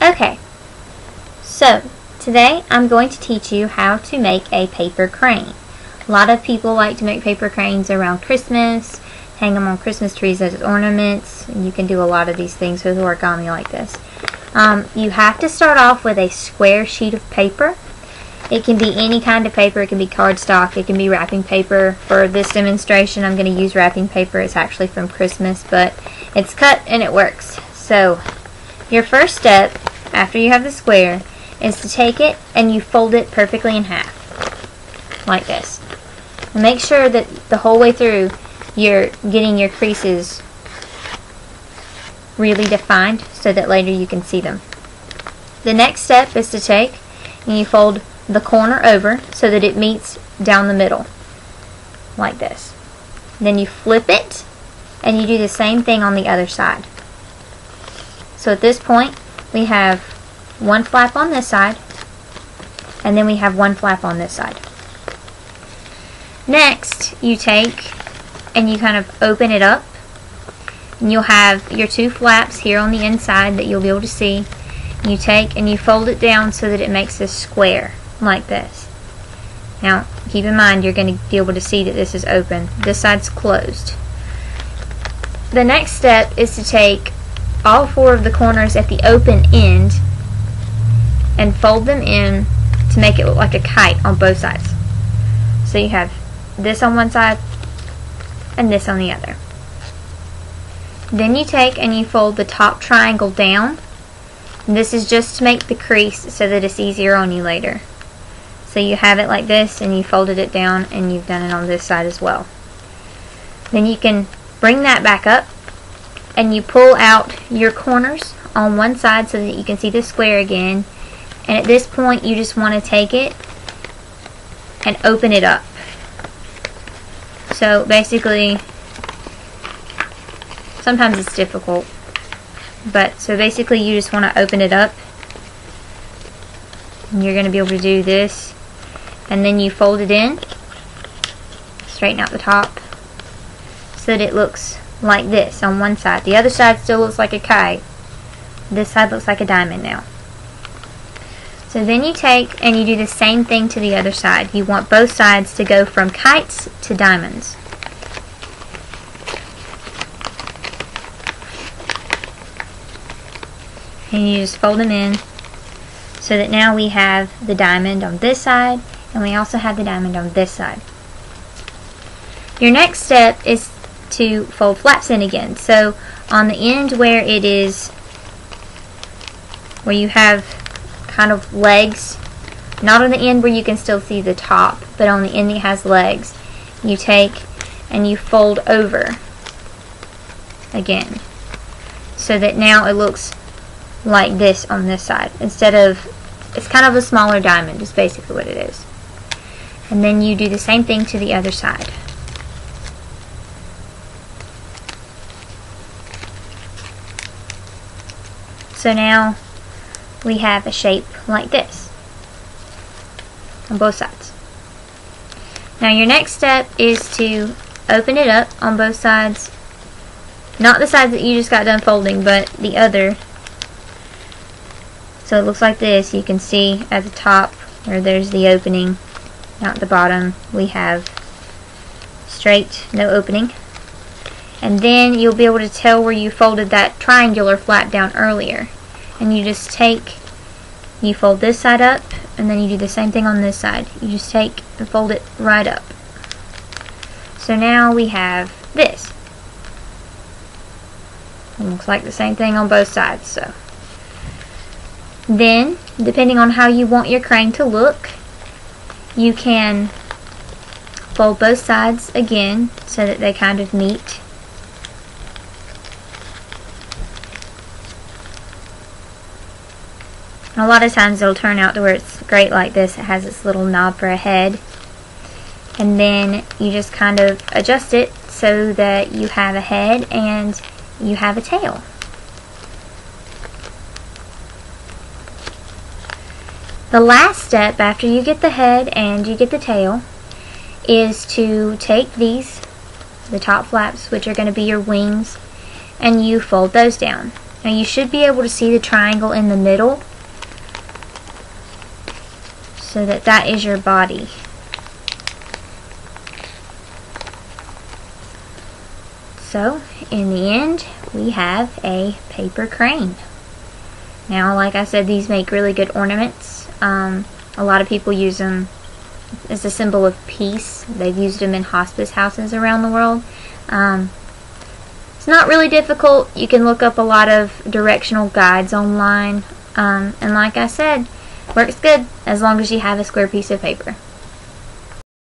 Okay, so today I'm going to teach you how to make a paper crane. A lot of people like to make paper cranes around Christmas, hang them on Christmas trees as ornaments, and you can do a lot of these things with origami like this. You have to start off with a square sheet of paper. It can be any kind of paper. It can be cardstock, it can be wrapping paper. For this demonstration I'm going to use wrapping paper. It's actually from Christmas, but it's cut and it works. So your first step after you have the square is to take it and you fold it perfectly in half like this. And make sure that the whole way through you're getting your creases really defined so that later you can see them. The next step is to take and you fold the corner over so that it meets down the middle like this. Then you flip it and you do the same thing on the other side. So at this point we have one flap on this side and then we have one flap on this side. Next you take and you kind of open it up and you'll have your two flaps here on the inside that you'll be able to see. You take and you fold it down so that it makes this square like this. Now keep in mind you're going to be able to see that this is open. This side's closed. The next step is to take all four of the corners at the open end and fold them in to make it look like a kite on both sides. So you have this on one side and this on the other. Then you take and you fold the top triangle down. And this is just to make the crease so that it's easier on you later. So you have it like this and you folded it down and you've done it on this side as well. Then you can bring that back up and you pull out your corners on one side so that you can see the square again. And at this point you just want to take it and open it up. So basically, sometimes it's difficult, but so basically you just want to open it up and you're going to be able to do this, and then you fold it in, straighten out the top so that it looks like this on one side. The other side still looks like a kite. This side looks like a diamond now. So then you take and you do the same thing to the other side. You want both sides to go from kites to diamonds. And you just fold them in so that now we have the diamond on this side and we also have the diamond on this side. Your next step is to fold flaps in again. So on the end where it is, where you have kind of legs, not on the end where you can still see the top, but on the end that has legs, you take and you fold over again so that now it looks like this on this side instead of, it's kind of a smaller diamond is basically what it is. And then you do the same thing to the other side. So now we have a shape like this on both sides. Now your next step is to open it up on both sides, not the sides that you just got done folding, but the other. So it looks like this. You can see at the top where there's the opening, not the bottom, we have straight, no opening. And then you'll be able to tell where you folded that triangular flap down earlier. And you just take, you fold this side up, and then you do the same thing on this side. You just take and fold it right up. So now we have this. It looks like the same thing on both sides. So then, depending on how you want your crane to look, you can fold both sides again so that they kind of meet. And a lot of times it'll turn out to where it's great like this. It has this little knob for a head. And then you just kind of adjust it so that you have a head and you have a tail. The last step after you get the head and you get the tail is to take these, the top flaps, which are going to be your wings, and you fold those down. Now you should be able to see the triangle in the middle, so that is your body. So in the end, we have a paper crane. Now, like I said, these make really good ornaments. A lot of people use them as a symbol of peace. They've used them in hospice houses around the world. It's not really difficult. You can look up a lot of directional guides online. And like I said, works good as long as you have a square piece of paper.